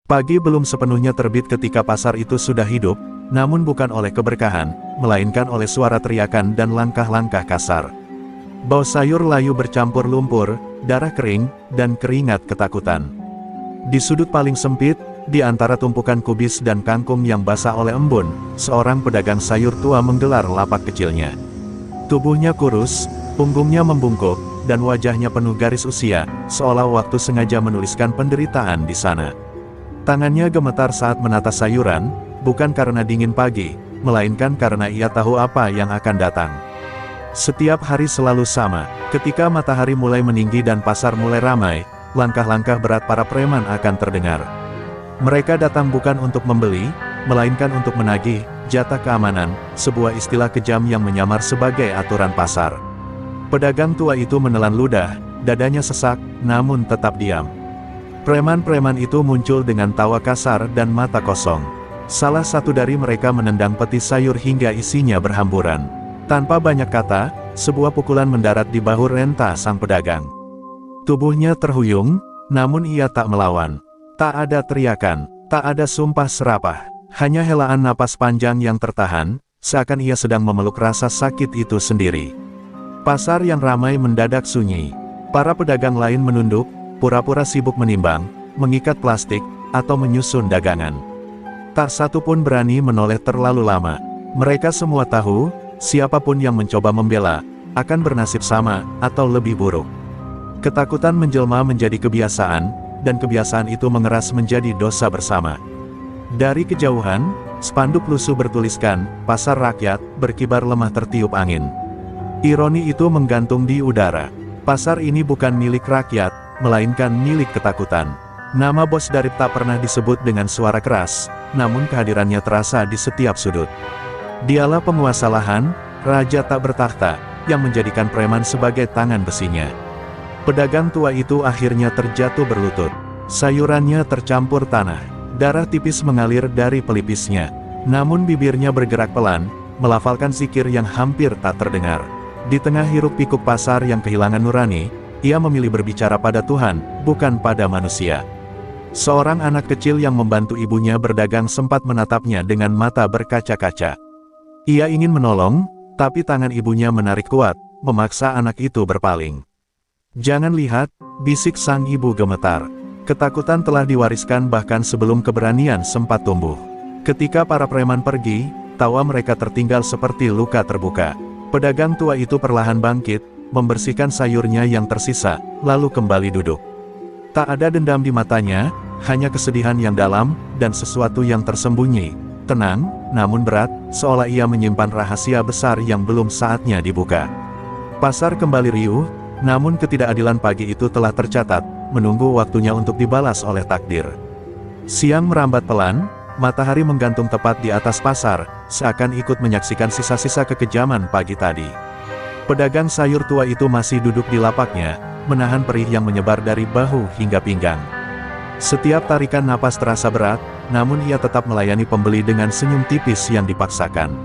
Pagi belum sepenuhnya terbit ketika pasar itu sudah hidup, namun bukan oleh keberkahan, melainkan oleh suara teriakan dan langkah-langkah kasar. Bau sayur layu bercampur lumpur, darah kering, dan keringat ketakutan. Di sudut paling sempit, di antara tumpukan kubis dan kangkung yang basah oleh embun, seorang pedagang sayur tua menggelar lapak kecilnya. Tubuhnya kurus, punggungnya membungkuk, dan wajahnya penuh garis usia, seolah waktu sengaja menuliskan penderitaan di sana. Tangannya gemetar saat menata sayuran, bukan karena dingin pagi, melainkan karena ia tahu apa yang akan datang. Setiap hari selalu sama, ketika matahari mulai meninggi dan pasar mulai ramai, langkah-langkah berat para preman akan terdengar. Mereka datang bukan untuk membeli, melainkan untuk menagih jatah keamanan, sebuah istilah kejam yang menyamar sebagai aturan pasar. Pedagang tua itu menelan ludah, dadanya sesak, namun tetap diam. Preman-preman itu muncul dengan tawa kasar dan mata kosong. Salah satu dari mereka menendang peti sayur hingga isinya berhamburan. Tanpa banyak kata, sebuah pukulan mendarat di bahu renta sang pedagang. Tubuhnya terhuyung, namun ia tak melawan. Tak ada teriakan, tak ada sumpah serapah. Hanya helaan napas panjang yang tertahan, seakan ia sedang memeluk rasa sakit itu sendiri. Pasar yang ramai mendadak sunyi. Para pedagang lain menunduk, pura-pura sibuk menimbang, mengikat plastik, atau menyusun dagangan. Tak satu pun berani menoleh terlalu lama. Mereka semua tahu, siapapun yang mencoba membela, akan bernasib sama, atau lebih buruk. Ketakutan menjelma menjadi kebiasaan, dan kebiasaan itu mengeras menjadi dosa bersama. Dari kejauhan, spanduk lusuh bertuliskan, "Pasar Rakyat," berkibar lemah tertiup angin. Ironi itu menggantung di udara. Pasar ini bukan milik rakyat, melainkan milik ketakutan. Nama Bos Darip tak pernah disebut dengan suara keras, namun kehadirannya terasa di setiap sudut. Dialah penguasa lahan, raja tak bertakhta, yang menjadikan preman sebagai tangan besinya. Pedagang tua itu akhirnya terjatuh berlutut. Sayurannya tercampur tanah, darah tipis mengalir dari pelipisnya. Namun bibirnya bergerak pelan, melafalkan zikir yang hampir tak terdengar. Di tengah hiruk-pikuk pasar yang kehilangan nurani, ia memilih berbicara pada Tuhan, bukan pada manusia. Seorang anak kecil yang membantu ibunya berdagang sempat menatapnya dengan mata berkaca-kaca. Ia ingin menolong, tapi tangan ibunya menarik kuat, memaksa anak itu berpaling. "Jangan lihat," bisik sang ibu gemetar. Ketakutan telah diwariskan bahkan sebelum keberanian sempat tumbuh. Ketika para preman pergi, tawa mereka tertinggal seperti luka terbuka. Pedagang tua itu perlahan bangkit, membersihkan sayurnya yang tersisa, lalu kembali duduk. Tak ada dendam di matanya, hanya kesedihan yang dalam, dan sesuatu yang tersembunyi. Tenang, namun berat, seolah ia menyimpan rahasia besar yang belum saatnya dibuka. Pasar kembali riuh, namun ketidakadilan pagi itu telah tercatat, menunggu waktunya untuk dibalas oleh takdir. Siang merambat pelan, matahari menggantung tepat di atas pasar, seakan ikut menyaksikan sisa-sisa kekejaman pagi tadi. Pedagang sayur tua itu masih duduk di lapaknya, menahan perih yang menyebar dari bahu hingga pinggang. Setiap tarikan napas terasa berat, namun ia tetap melayani pembeli dengan senyum tipis yang dipaksakan.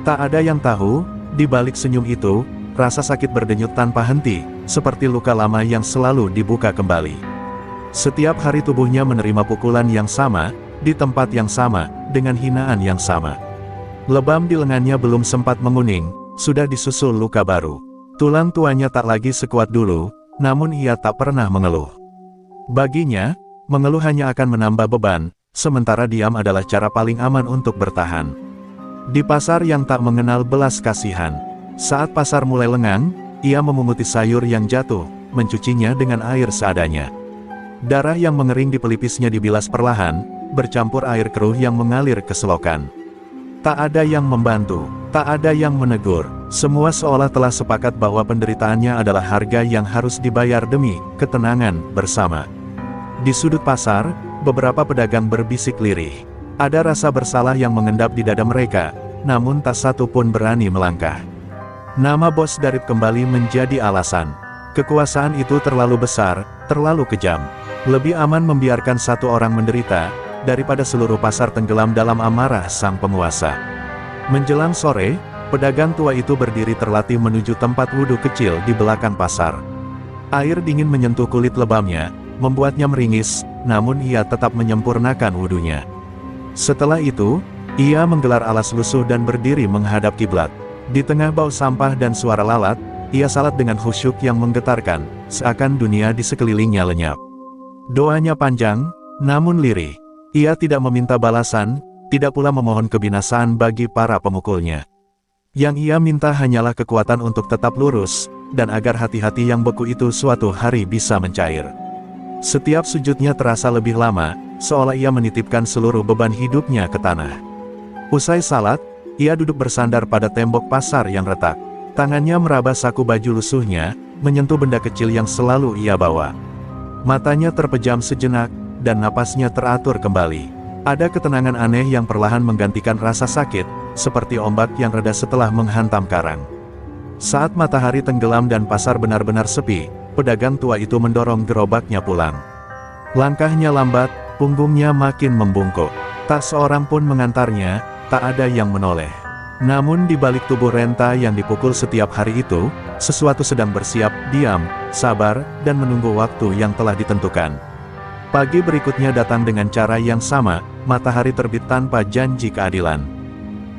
Tak ada yang tahu, di balik senyum itu, rasa sakit berdenyut tanpa henti, seperti luka lama yang selalu dibuka kembali. Setiap hari tubuhnya menerima pukulan yang sama, di tempat yang sama, dengan hinaan yang sama. Lebam di lengannya belum sempat menguning, sudah disusul luka baru. Tulang tuanya tak lagi sekuat dulu, namun ia tak pernah mengeluh. Baginya, mengeluh hanya akan menambah beban, sementara diam adalah cara paling aman untuk bertahan. Di pasar yang tak mengenal belas kasihan, saat pasar mulai lengang, ia memunguti sayur yang jatuh, mencucinya dengan air seadanya. Darah yang mengering di pelipisnya dibilas perlahan, bercampur air keruh yang mengalir ke selokan. Tak ada yang membantu, tak ada yang menegur, semua seolah telah sepakat bahwa penderitaannya adalah harga yang harus dibayar demi ketenangan bersama. Di sudut pasar, beberapa pedagang berbisik lirih. Ada rasa bersalah yang mengendap di dada mereka, namun tak satu pun berani melangkah. Nama Bos Darip kembali menjadi alasan. Kekuasaan itu terlalu besar, terlalu kejam. Lebih aman membiarkan satu orang menderita, daripada seluruh pasar tenggelam dalam amarah sang penguasa. Menjelang sore, pedagang tua itu berdiri terlatih menuju tempat wudhu kecil di belakang pasar. Air dingin menyentuh kulit lebamnya, membuatnya meringis, namun ia tetap menyempurnakan wudunya. Setelah itu, ia menggelar alas lusuh dan berdiri menghadap kiblat. Di tengah bau sampah dan suara lalat, ia salat dengan khusyuk yang menggetarkan, seakan dunia di sekelilingnya lenyap. Doanya panjang, namun lirih. Ia tidak meminta balasan, tidak pula memohon kebinasaan bagi para pemukulnya. Yang ia minta hanyalah kekuatan untuk tetap lurus, dan agar hati-hati yang beku itu suatu hari bisa mencair. Setiap sujudnya terasa lebih lama, seolah ia menitipkan seluruh beban hidupnya ke tanah. Usai salat, ia duduk bersandar pada tembok pasar yang retak. Tangannya meraba saku baju lusuhnya, menyentuh benda kecil yang selalu ia bawa. Matanya terpejam sejenak, dan napasnya teratur kembali. Ada ketenangan aneh yang perlahan menggantikan rasa sakit, seperti ombak yang reda setelah menghantam karang. Saat matahari tenggelam dan pasar benar-benar sepi, pedagang tua itu mendorong gerobaknya pulang. Langkahnya lambat, punggungnya makin membungkuk. Tak seorang pun mengantarnya, tak ada yang menoleh. Namun di balik tubuh renta yang dipukul setiap hari itu, sesuatu sedang bersiap, diam, sabar, dan menunggu waktu yang telah ditentukan. Pagi berikutnya datang dengan cara yang sama, matahari terbit tanpa janji keadilan.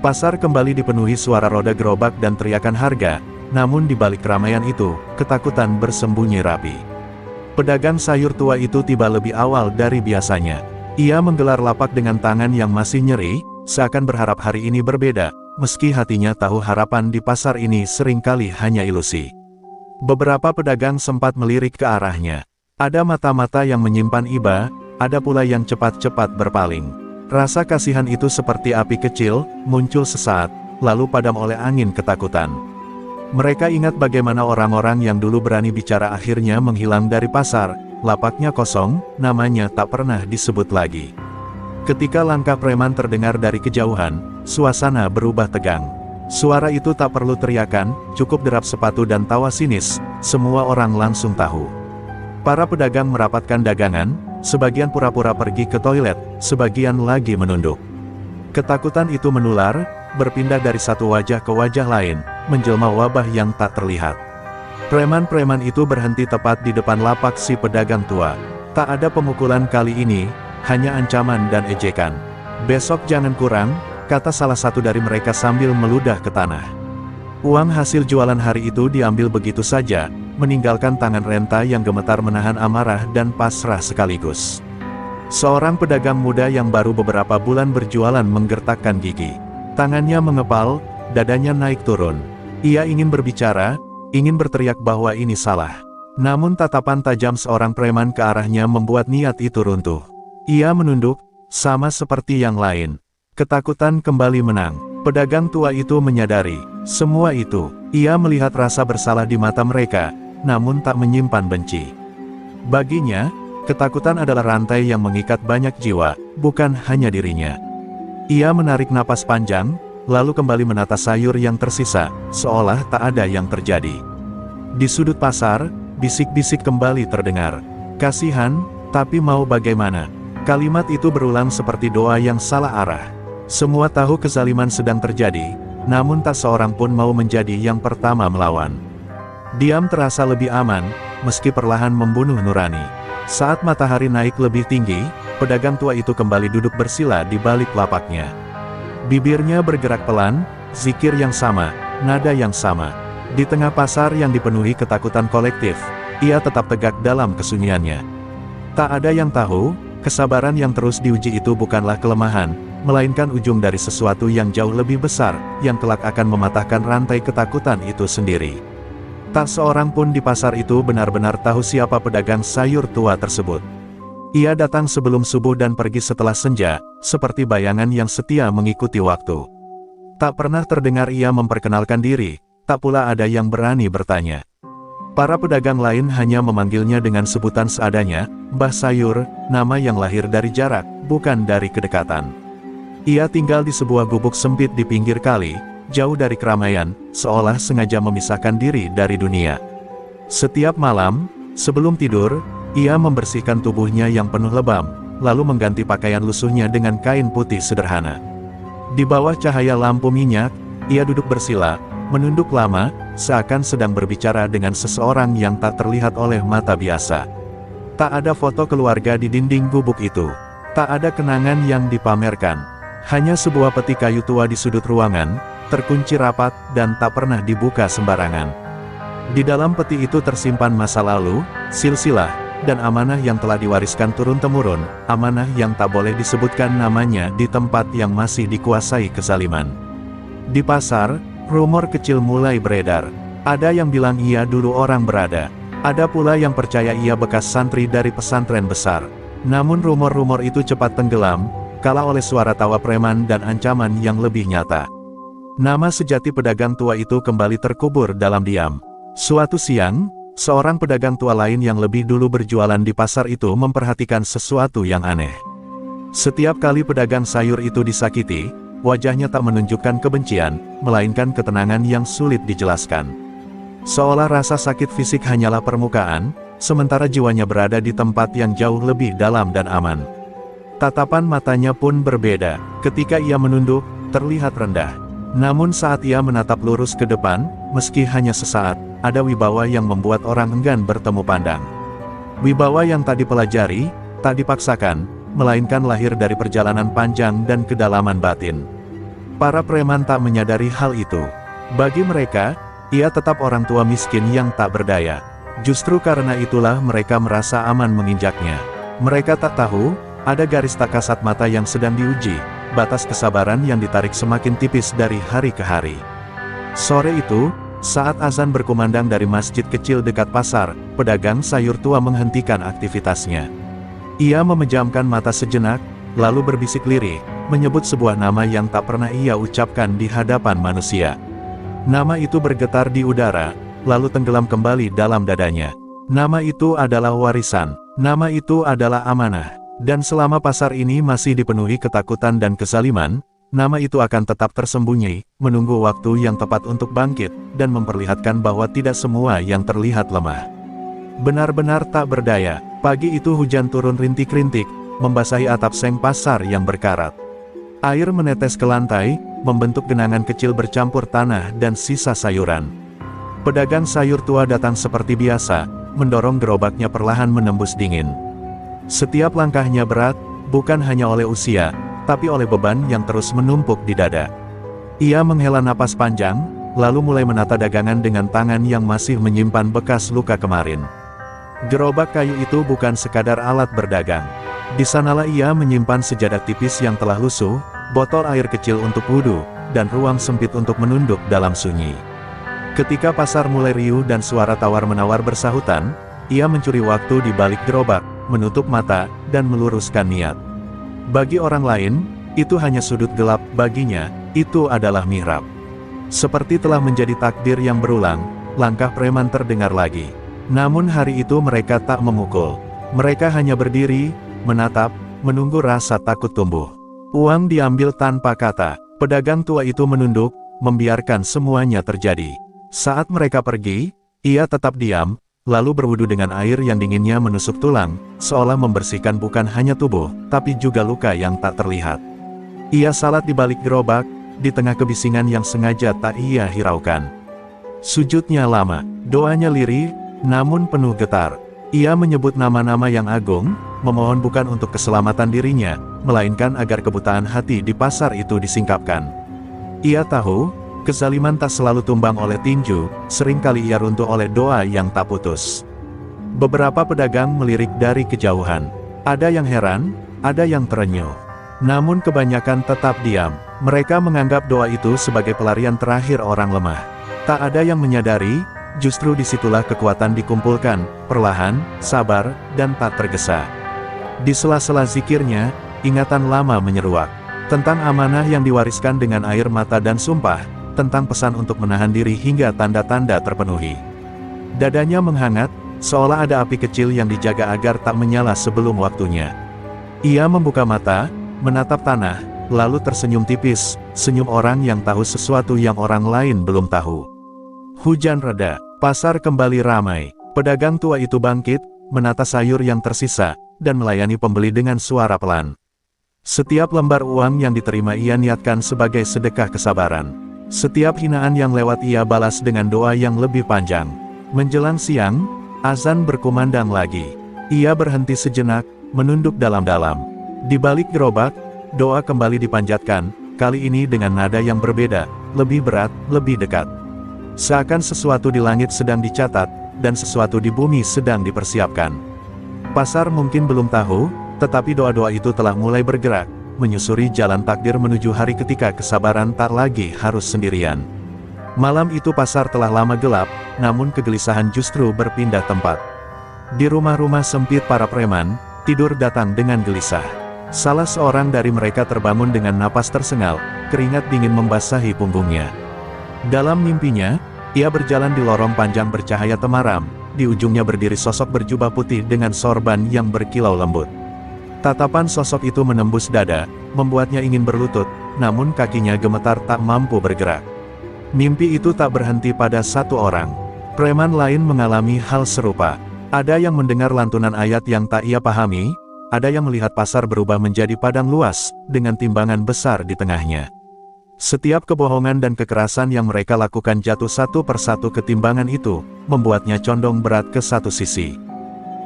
Pasar kembali dipenuhi suara roda gerobak dan teriakan harga, namun di balik keramaian itu, ketakutan bersembunyi rapi. Pedagang sayur tua itu tiba lebih awal dari biasanya. Ia menggelar lapak dengan tangan yang masih nyeri, seakan berharap hari ini berbeda, meski hatinya tahu harapan di pasar ini seringkali hanya ilusi. Beberapa pedagang sempat melirik ke arahnya. Ada mata-mata yang menyimpan iba, ada pula yang cepat-cepat berpaling. Rasa kasihan itu seperti api kecil, muncul sesaat, lalu padam oleh angin ketakutan. Mereka ingat bagaimana orang-orang yang dulu berani bicara akhirnya menghilang dari pasar, lapaknya kosong, namanya tak pernah disebut lagi. Ketika langkah preman terdengar dari kejauhan, suasana berubah tegang. Suara itu tak perlu teriakan, cukup derap sepatu dan tawa sinis, semua orang langsung tahu. Para pedagang merapatkan dagangan, sebagian pura-pura pergi ke toilet, sebagian lagi menunduk. Ketakutan itu menular, berpindah dari satu wajah ke wajah lain, menjelma wabah yang tak terlihat. Preman-preman itu berhenti tepat di depan lapak si pedagang tua. Tak ada pemukulan kali ini, hanya ancaman dan ejekan. "Besok jangan kurang," kata salah satu dari mereka sambil meludah ke tanah. Uang hasil jualan hari itu diambil begitu saja, meninggalkan tangan renta yang gemetar menahan amarah dan pasrah sekaligus. Seorang pedagang muda yang baru beberapa bulan berjualan menggertakkan gigi. Tangannya mengepal, dadanya naik turun. Ia ingin berbicara, ingin berteriak bahwa ini salah. Namun tatapan tajam seorang preman ke arahnya membuat niat itu runtuh. Ia menunduk, sama seperti yang lain. Ketakutan kembali menang. Pedagang tua itu menyadari semua itu. Ia melihat rasa bersalah di mata mereka, namun tak menyimpan benci. Baginya, ketakutan adalah rantai yang mengikat banyak jiwa, bukan hanya dirinya. Ia menarik napas panjang, lalu kembali menata sayur yang tersisa, seolah tak ada yang terjadi. Di sudut pasar, bisik-bisik kembali terdengar. "Kasihan, tapi mau bagaimana?" Kalimat itu berulang seperti doa yang salah arah. Semua tahu kezaliman sedang terjadi, namun tak seorang pun mau menjadi yang pertama melawan. Diam terasa lebih aman, meski perlahan membunuh nurani. Saat matahari naik lebih tinggi, pedagang tua itu kembali duduk bersila di balik lapaknya. Bibirnya bergerak pelan, zikir yang sama, nada yang sama. Di tengah pasar yang dipenuhi ketakutan kolektif, ia tetap tegak dalam kesunyiannya. Tak ada yang tahu, kesabaran yang terus diuji itu bukanlah kelemahan, melainkan ujung dari sesuatu yang jauh lebih besar, yang kelak akan mematahkan rantai ketakutan itu sendiri. Tak seorang pun di pasar itu benar-benar tahu siapa pedagang sayur tua tersebut. Ia datang sebelum subuh dan pergi setelah senja, seperti bayangan yang setia mengikuti waktu. Tak pernah terdengar ia memperkenalkan diri, tak pula ada yang berani bertanya. Para pedagang lain hanya memanggilnya dengan sebutan seadanya, "Mbah Sayur," nama yang lahir dari jarak, bukan dari kedekatan. Ia tinggal di sebuah gubuk sempit di pinggir kali, jauh dari keramaian, seolah sengaja memisahkan diri dari dunia. Setiap malam, sebelum tidur, ia membersihkan tubuhnya yang penuh lebam, lalu mengganti pakaian lusuhnya dengan kain putih sederhana. Di bawah cahaya lampu minyak, ia duduk bersila, menunduk lama, seakan sedang berbicara dengan seseorang yang tak terlihat oleh mata biasa. Tak ada foto keluarga di dinding gubuk itu. Tak ada kenangan yang dipamerkan. Hanya sebuah peti kayu tua di sudut ruangan, terkunci rapat dan tak pernah dibuka sembarangan. Di dalam peti itu tersimpan masa lalu, silsilah, dan amanah yang telah diwariskan turun-temurun, amanah yang tak boleh disebutkan namanya di tempat yang masih dikuasai kezaliman. Di pasar, rumor kecil mulai beredar. Ada yang bilang ia dulu orang berada. Ada pula yang percaya ia bekas santri dari pesantren besar. Namun rumor-rumor itu cepat tenggelam, kalah oleh suara tawa preman dan ancaman yang lebih nyata. Nama sejati pedagang tua itu kembali terkubur dalam diam. Suatu siang, seorang pedagang tua lain yang lebih dulu berjualan di pasar itu memperhatikan sesuatu yang aneh. Setiap kali pedagang sayur itu disakiti, wajahnya tak menunjukkan kebencian, melainkan ketenangan yang sulit dijelaskan. Seolah rasa sakit fisik hanyalah permukaan, sementara jiwanya berada di tempat yang jauh lebih dalam dan aman. Tatapan matanya pun berbeda. Ketika ia menunduk, terlihat rendah. Namun saat ia menatap lurus ke depan, meski hanya sesaat, ada wibawa yang membuat orang enggan bertemu pandang. Wibawa yang tak dipelajari, tak dipaksakan, melainkan lahir dari perjalanan panjang dan kedalaman batin. Para preman tak menyadari hal itu. Bagi mereka, ia tetap orang tua miskin yang tak berdaya. Justru karena itulah mereka merasa aman menginjaknya. Mereka tak tahu, ada garis tak kasat mata yang sedang diuji, batas kesabaran yang ditarik semakin tipis dari hari ke hari. Sore itu, saat azan berkumandang dari masjid kecil dekat pasar, pedagang sayur tua menghentikan aktivitasnya. Ia memejamkan mata sejenak, lalu berbisik lirih, menyebut sebuah nama yang tak pernah ia ucapkan di hadapan manusia. Nama itu bergetar di udara, lalu tenggelam kembali dalam dadanya. Nama itu adalah warisan, nama itu adalah amanah. Dan selama pasar ini masih dipenuhi ketakutan dan kezaliman, nama itu akan tetap tersembunyi, menunggu waktu yang tepat untuk bangkit, dan memperlihatkan bahwa tidak semua yang terlihat lemah benar-benar tak berdaya. Pagi itu hujan turun rintik-rintik, membasahi atap seng pasar yang berkarat. Air menetes ke lantai, membentuk genangan kecil bercampur tanah dan sisa sayuran. Pedagang sayur tua datang seperti biasa, mendorong gerobaknya perlahan menembus dingin. Setiap langkahnya berat, bukan hanya oleh usia, tapi oleh beban yang terus menumpuk di dada. Ia menghela napas panjang, lalu mulai menata dagangan dengan tangan yang masih menyimpan bekas luka kemarin. Gerobak kayu itu bukan sekadar alat berdagang. Di sanalah ia menyimpan sejadah tipis yang telah lusuh, botol air kecil untuk wudhu, dan ruang sempit untuk menunduk dalam sunyi. Ketika pasar mulai riuh dan suara tawar-menawar bersahutan, ia mencuri waktu di balik gerobak, menutup mata, dan meluruskan niat. Bagi orang lain, itu hanya sudut gelap, baginya, itu adalah mihrab. Seperti telah menjadi takdir yang berulang, langkah preman terdengar lagi. Namun hari itu mereka tak memukul. Mereka hanya berdiri, menatap, menunggu rasa takut tumbuh. Uang diambil tanpa kata. Pedagang tua itu menunduk, membiarkan semuanya terjadi. Saat mereka pergi, ia tetap diam, lalu berwudu dengan air yang dinginnya menusuk tulang, seolah membersihkan bukan hanya tubuh, tapi juga luka yang tak terlihat. Ia salat di balik gerobak, di tengah kebisingan yang sengaja tak ia hiraukan. Sujudnya lama, doanya lirih, namun penuh getar. Ia menyebut nama-nama yang agung, memohon bukan untuk keselamatan dirinya, melainkan agar kebutaan hati di pasar itu disingkapkan. Ia tahu, kezaliman tak selalu tumbang oleh tinju, seringkali ia runtuh oleh doa yang tak putus. Beberapa pedagang melirik dari kejauhan. Ada yang heran, ada yang terenyuh. Namun kebanyakan tetap diam. Mereka menganggap doa itu sebagai pelarian terakhir orang lemah. Tak ada yang menyadari, justru disitulah kekuatan dikumpulkan, perlahan, sabar, dan tak tergesa. Di sela-sela zikirnya, ingatan lama menyeruak. Tentang amanah yang diwariskan dengan air mata dan sumpah, tentang pesan untuk menahan diri hingga tanda-tanda terpenuhi. Dadanya menghangat, seolah ada api kecil yang dijaga agar tak menyala sebelum waktunya. Ia membuka mata, menatap tanah, lalu tersenyum tipis, senyum orang yang tahu sesuatu yang orang lain belum tahu. Hujan reda, pasar kembali ramai. Pedagang tua itu bangkit, menata sayur yang tersisa, dan melayani pembeli dengan suara pelan. Setiap lembar uang yang diterima ia niatkan sebagai sedekah kesabaran. Setiap hinaan yang lewat ia balas dengan doa yang lebih panjang. Menjelang siang, azan berkumandang lagi. Ia berhenti sejenak, menunduk dalam-dalam. Di balik gerobak, doa kembali dipanjatkan, kali ini dengan nada yang berbeda, lebih berat, lebih dekat. Seakan sesuatu di langit sedang dicatat, dan sesuatu di bumi sedang dipersiapkan. Pasar mungkin belum tahu, tetapi doa-doa itu telah mulai bergerak, menyusuri jalan takdir menuju hari ketika kesabaran tak lagi harus sendirian. Malam itu pasar telah lama gelap, namun kegelisahan justru berpindah tempat. Di rumah-rumah sempit para preman, tidur datang dengan gelisah. Salah seorang dari mereka terbangun dengan napas tersengal, keringat dingin membasahi punggungnya. Dalam mimpinya, ia berjalan di lorong panjang bercahaya temaram, di ujungnya berdiri sosok berjubah putih dengan sorban yang berkilau lembut. Tatapan sosok itu menembus dada, membuatnya ingin berlutut, namun kakinya gemetar tak mampu bergerak. Mimpi itu tak berhenti pada satu orang. Preman lain mengalami hal serupa. Ada yang mendengar lantunan ayat yang tak ia pahami, ada yang melihat pasar berubah menjadi padang luas, dengan timbangan besar di tengahnya. Setiap kebohongan dan kekerasan yang mereka lakukan jatuh satu persatu ke timbangan itu, membuatnya condong berat ke satu sisi.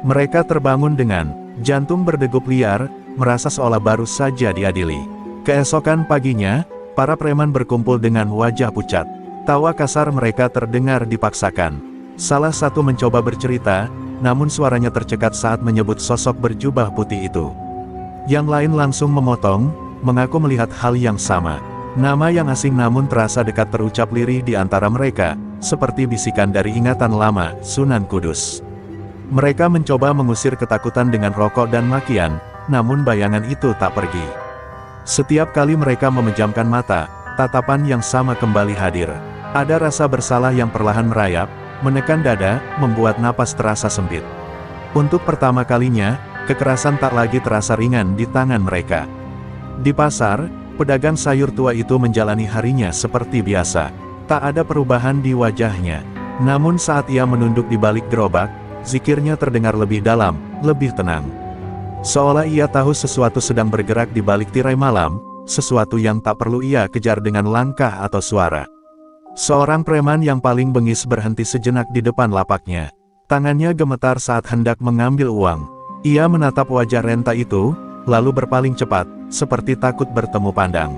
Mereka terbangun dengan jantung berdegup liar, merasa seolah baru saja diadili. Keesokan paginya, para preman berkumpul dengan wajah pucat. Tawa kasar mereka terdengar dipaksakan. Salah satu mencoba bercerita, namun suaranya tercekat saat menyebut sosok berjubah putih itu. Yang lain langsung memotong, mengaku melihat hal yang sama. Nama yang asing namun terasa dekat terucap lirih di antara mereka, seperti bisikan dari ingatan lama, Sunan Kudus. Mereka mencoba mengusir ketakutan dengan rokok dan makian, namun bayangan itu tak pergi. Setiap kali mereka memejamkan mata, tatapan yang sama kembali hadir. Ada rasa bersalah yang perlahan merayap, menekan dada, membuat napas terasa sempit. Untuk pertama kalinya, kekerasan tak lagi terasa ringan di tangan mereka. Di pasar, pedagang sayur tua itu menjalani harinya seperti biasa. Tak ada perubahan di wajahnya. Namun saat ia menunduk di balik gerobak, zikirnya terdengar lebih dalam, lebih tenang. Seolah ia tahu sesuatu sedang bergerak di balik tirai malam, sesuatu yang tak perlu ia kejar dengan langkah atau suara. Seorang preman yang paling bengis berhenti sejenak di depan lapaknya. Tangannya gemetar saat hendak mengambil uang. Ia menatap wajah renta itu, lalu berpaling cepat, seperti takut bertemu pandang.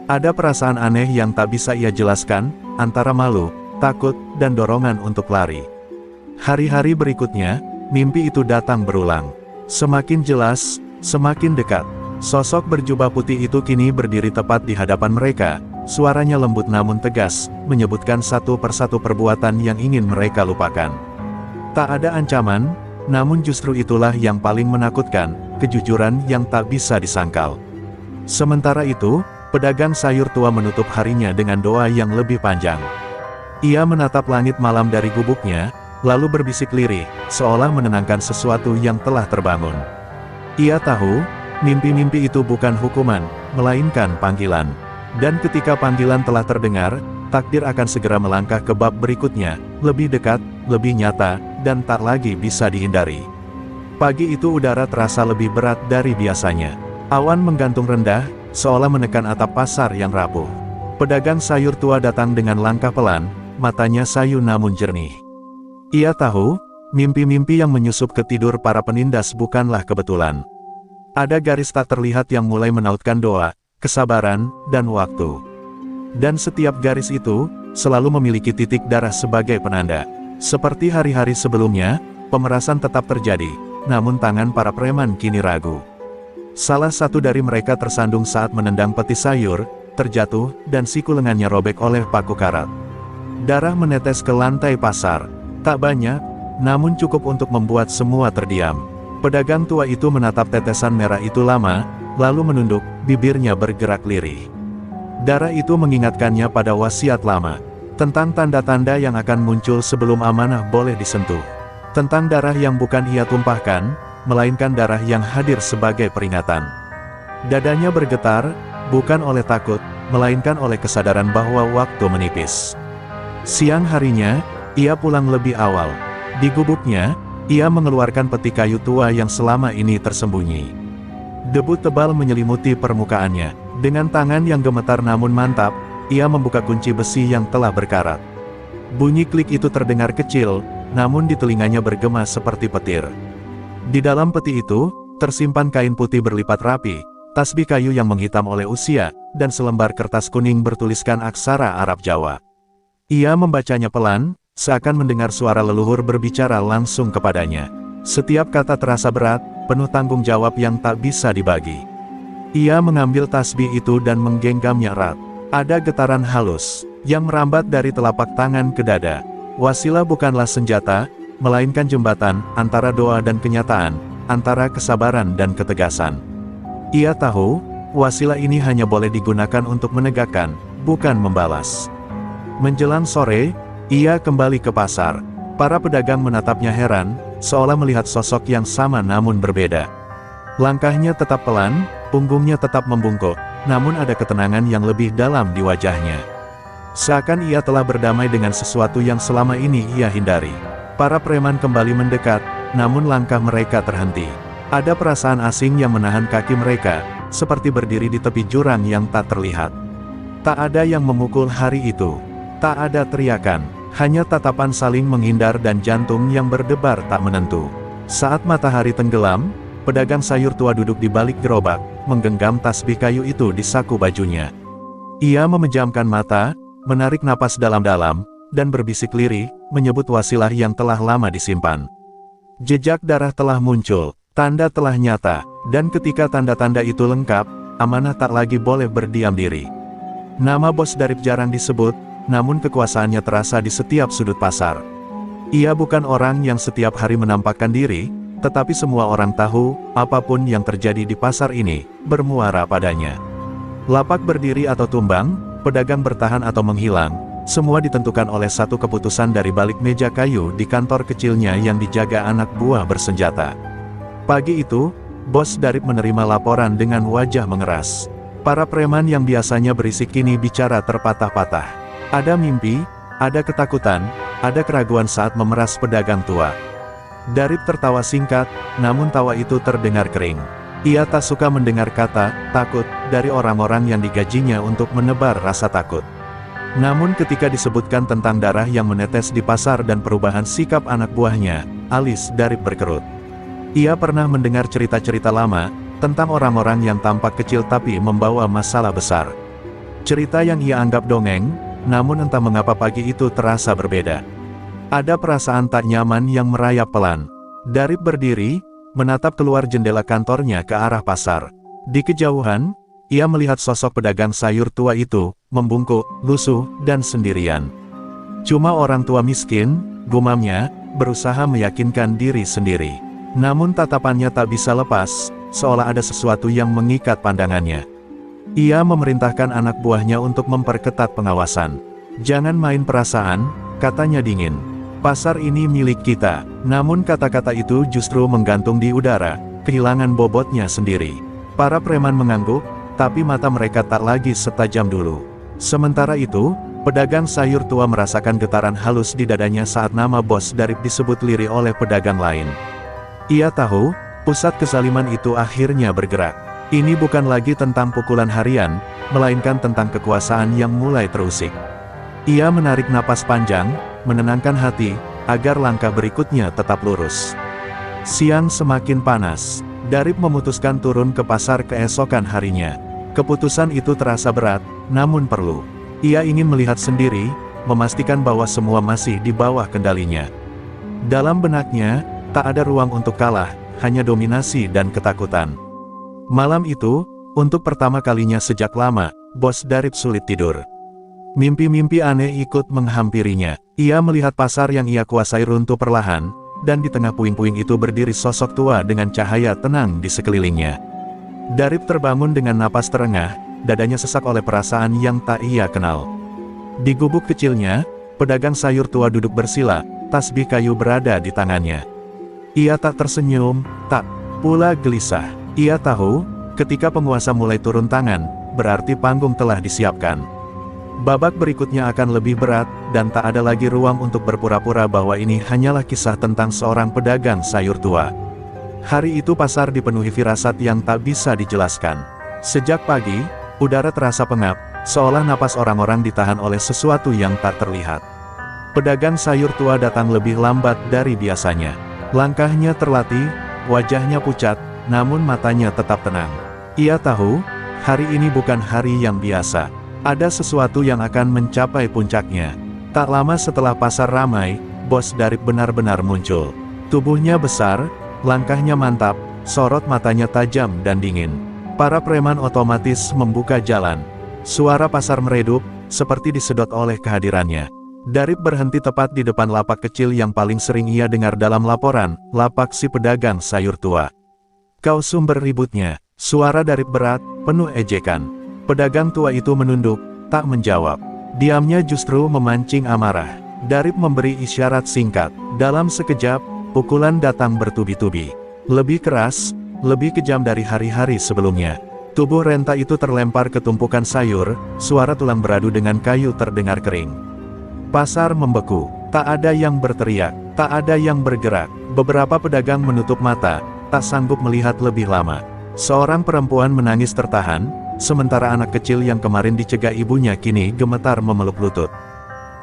Ada perasaan aneh yang tak bisa ia jelaskan, antara malu, takut, dan dorongan untuk lari. Hari-hari berikutnya, mimpi itu datang berulang. Semakin jelas, semakin dekat. Sosok berjubah putih itu kini berdiri tepat di hadapan mereka. Suaranya lembut namun tegas, menyebutkan satu persatu perbuatan yang ingin mereka lupakan. Tak ada ancaman, namun justru itulah yang paling menakutkan, kejujuran yang tak bisa disangkal. Sementara itu, pedagang sayur tua menutup harinya dengan doa yang lebih panjang. Ia menatap langit malam dari gubuknya, lalu berbisik lirih, seolah menenangkan sesuatu yang telah terbangun. Ia tahu, mimpi-mimpi itu bukan hukuman, melainkan panggilan. Dan ketika panggilan telah terdengar, takdir akan segera melangkah ke bab berikutnya, lebih dekat, lebih nyata, dan tak lagi bisa dihindari. Pagi itu udara terasa lebih berat dari biasanya. Awan menggantung rendah, seolah menekan atap pasar yang rapuh. Pedagang sayur tua datang dengan langkah pelan, matanya sayu namun jernih. Ia tahu, mimpi-mimpi yang menyusup ke tidur para penindas bukanlah kebetulan. Ada garis tak terlihat yang mulai menautkan doa, kesabaran, dan waktu. Dan setiap garis itu, selalu memiliki titik darah sebagai penanda. Seperti hari-hari sebelumnya, pemerasan tetap terjadi, namun tangan para preman kini ragu. Salah satu dari mereka tersandung saat menendang peti sayur, terjatuh, dan siku lengannya robek oleh paku karat. Darah menetes ke lantai pasar. Tak banyak, namun cukup untuk membuat semua terdiam. Pedagang tua itu menatap tetesan merah itu lama, lalu menunduk, bibirnya bergerak lirih. Darah itu mengingatkannya pada wasiat lama, tentang tanda-tanda yang akan muncul sebelum amanah boleh disentuh. Tentang darah yang bukan ia tumpahkan, melainkan darah yang hadir sebagai peringatan. Dadanya bergetar, bukan oleh takut, melainkan oleh kesadaran bahwa waktu menipis. Siang harinya, ia pulang lebih awal. Di gubuknya, ia mengeluarkan peti kayu tua yang selama ini tersembunyi. Debu tebal menyelimuti permukaannya. Dengan tangan yang gemetar namun mantap, ia membuka kunci besi yang telah berkarat. Bunyi klik itu terdengar kecil, namun di telinganya bergema seperti petir. Di dalam peti itu, tersimpan kain putih berlipat rapi, tasbih kayu yang menghitam oleh usia, dan selembar kertas kuning bertuliskan aksara Arab Jawa. Ia membacanya pelan, seakan mendengar suara leluhur berbicara langsung kepadanya. Setiap kata terasa berat, penuh tanggung jawab yang tak bisa dibagi. Ia mengambil tasbih itu dan menggenggamnya erat. Ada getaran halus, yang merambat dari telapak tangan ke dada. Wasilah bukanlah senjata, melainkan jembatan, antara doa dan kenyataan, antara kesabaran dan ketegasan. Ia tahu, wasilah ini hanya boleh digunakan untuk menegakkan, bukan membalas. Menjelang sore, ia kembali ke pasar. Para pedagang menatapnya heran, seolah melihat sosok yang sama namun berbeda. Langkahnya tetap pelan, punggungnya tetap membungkuk, namun ada ketenangan yang lebih dalam di wajahnya. Seakan ia telah berdamai dengan sesuatu yang selama ini ia hindari. Para preman kembali mendekat, namun langkah mereka terhenti. Ada perasaan asing yang menahan kaki mereka, seperti berdiri di tepi jurang yang tak terlihat. Tak ada yang memukul hari itu. Tak ada teriakan, hanya tatapan saling menghindar dan jantung yang berdebar tak menentu. Saat matahari tenggelam, pedagang sayur tua duduk di balik gerobak, menggenggam tasbih kayu itu di saku bajunya. Ia memejamkan mata, menarik napas dalam-dalam, dan berbisik lirih, menyebut wasilah yang telah lama disimpan. Jejak darah telah muncul, tanda telah nyata, dan ketika tanda-tanda itu lengkap, amanah tak lagi boleh berdiam diri. Nama Bos Darip jarang disebut, namun kekuasaannya terasa di setiap sudut pasar. Ia bukan orang yang setiap hari menampakkan diri, tetapi semua orang tahu, apapun yang terjadi di pasar ini, bermuara padanya. Lapak berdiri atau tumbang, pedagang bertahan atau menghilang, semua ditentukan oleh satu keputusan dari balik meja kayu di kantor kecilnya yang dijaga anak buah bersenjata. Pagi itu, Bos Darip menerima laporan dengan wajah mengeras. Para preman yang biasanya berisik kini bicara terpatah-patah. Ada mimpi, ada ketakutan, ada keraguan saat memeras pedagang tua. Darip tertawa singkat, namun tawa itu terdengar kering. Ia tak suka mendengar kata takut dari orang-orang yang digajinya untuk menebar rasa takut. Namun ketika disebutkan tentang darah yang menetes di pasar dan perubahan sikap anak buahnya, alis Darip berkerut. Ia pernah mendengar cerita-cerita lama, tentang orang-orang yang tampak kecil tapi membawa masalah besar. Cerita yang ia anggap dongeng, namun entah mengapa pagi itu terasa berbeda. Ada perasaan tak nyaman yang merayap pelan. Darip berdiri, menatap keluar jendela kantornya ke arah pasar. Di kejauhan, ia melihat sosok pedagang sayur tua itu, membungkuk, lusuh, dan sendirian. Cuma orang tua miskin, gumamnya, berusaha meyakinkan diri sendiri. Namun tatapannya tak bisa lepas, seolah ada sesuatu yang mengikat pandangannya. Ia memerintahkan anak buahnya untuk memperketat pengawasan. Jangan main perasaan, katanya dingin. Pasar ini milik kita, namun kata-kata itu justru menggantung di udara, kehilangan bobotnya sendiri. Para preman mengangguk, tapi mata mereka tak lagi setajam dulu. Sementara itu, pedagang sayur tua merasakan getaran halus di dadanya saat nama Bos Darip disebut lirih oleh pedagang lain. Ia tahu, pusat kezaliman itu akhirnya bergerak. Ini bukan lagi tentang pukulan harian, melainkan tentang kekuasaan yang mulai terusik. Ia menarik napas panjang, menenangkan hati, agar langkah berikutnya tetap lurus. Siang semakin panas, Darip memutuskan turun ke pasar keesokan harinya. Keputusan itu terasa berat, namun perlu. Ia ingin melihat sendiri, memastikan bahwa semua masih di bawah kendalinya. Dalam benaknya, tak ada ruang untuk kalah, hanya dominasi dan ketakutan. Malam itu, untuk pertama kalinya sejak lama, Bos Darip sulit tidur. Mimpi-mimpi aneh ikut menghampirinya. Ia melihat pasar yang ia kuasai runtuh perlahan, dan di tengah puing-puing itu berdiri sosok tua dengan cahaya tenang di sekelilingnya. Darip terbangun dengan napas terengah, dadanya sesak oleh perasaan yang tak ia kenal. Di gubuk kecilnya, pedagang sayur tua duduk bersila, tasbih kayu berada di tangannya. Ia tak tersenyum, tak pula gelisah. Ia tahu, ketika penguasa mulai turun tangan, berarti panggung telah disiapkan. Babak berikutnya akan lebih berat, dan tak ada lagi ruang untuk berpura-pura bahwa ini hanyalah kisah tentang seorang pedagang sayur tua. Hari itu pasar dipenuhi firasat yang tak bisa dijelaskan. Sejak pagi, udara terasa pengap, seolah napas orang-orang ditahan oleh sesuatu yang tak terlihat. Pedagang sayur tua datang lebih lambat dari biasanya. Langkahnya terlatih, wajahnya pucat, namun matanya tetap tenang. Ia tahu, hari ini bukan hari yang biasa. Ada sesuatu yang akan mencapai puncaknya. Tak lama setelah pasar ramai, Bos Darip benar-benar muncul. Tubuhnya besar, langkahnya mantap, sorot matanya tajam dan dingin. Para preman otomatis membuka jalan. Suara pasar meredup, seperti disedot oleh kehadirannya. Darip berhenti tepat di depan lapak kecil yang paling sering ia dengar dalam laporan, lapak si pedagang sayur tua. "Kau sumber ributnya," suara Darip berat, penuh ejekan. Pedagang tua itu menunduk, tak menjawab. Diamnya justru memancing amarah. Darip memberi isyarat singkat. Dalam sekejap, pukulan datang bertubi-tubi. Lebih keras, lebih kejam dari hari-hari sebelumnya. Tubuh renta itu terlempar ke tumpukan sayur, suara tulang beradu dengan kayu terdengar kering. Pasar membeku, tak ada yang berteriak, tak ada yang bergerak. Beberapa pedagang menutup mata, tak sanggup melihat lebih lama. Seorang perempuan menangis tertahan, sementara anak kecil yang kemarin dicegah ibunya kini gemetar memeluk lutut.